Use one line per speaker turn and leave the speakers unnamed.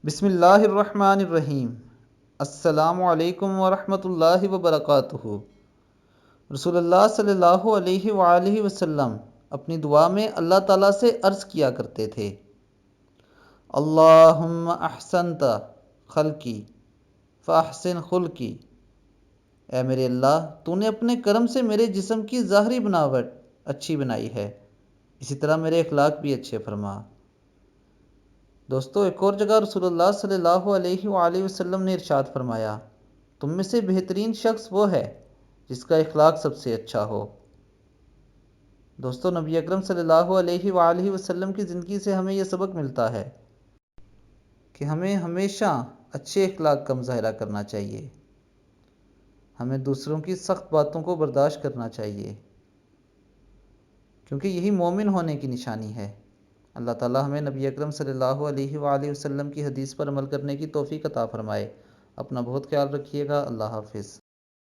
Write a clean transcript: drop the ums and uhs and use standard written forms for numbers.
بسم اللہ الرحمن الرحیم۔ السلام علیکم ورحمۃ اللہ وبرکاتہ۔ رسول اللہ صلی اللہ علیہ وآلہ وسلم اپنی دعا میں اللہ تعالیٰ سے عرض کیا کرتے تھے، اللہم احسنت خلقی فاحسن خلقی۔ اے میرے اللہ، تو نے اپنے کرم سے میرے جسم کی ظاہری بناوٹ اچھی بنائی ہے، اسی طرح میرے اخلاق بھی اچھے فرما۔ دوستو، ایک اور جگہ رسول اللہ صلی اللہ علیہ وآلہ وسلم نے ارشاد فرمایا، تم میں سے بہترین شخص وہ ہے جس کا اخلاق سب سے اچھا ہو۔ دوستو، نبی اکرم صلی اللہ علیہ وآلہ وسلم کی زندگی سے ہمیں یہ سبق ملتا ہے کہ ہمیں ہمیشہ اچھے اخلاق کا مظاہرہ کرنا چاہیے، ہمیں دوسروں کی سخت باتوں کو برداشت کرنا چاہیے، کیونکہ یہی مومن ہونے کی نشانی ہے۔ اللہ تعالیٰ ہمیں نبی اکرم صلی اللہ علیہ وآلہ وسلم کی حدیث پر عمل کرنے کی توفیق عطا فرمائے۔ اپنا بہت خیال رکھیے گا۔ اللہ حافظ۔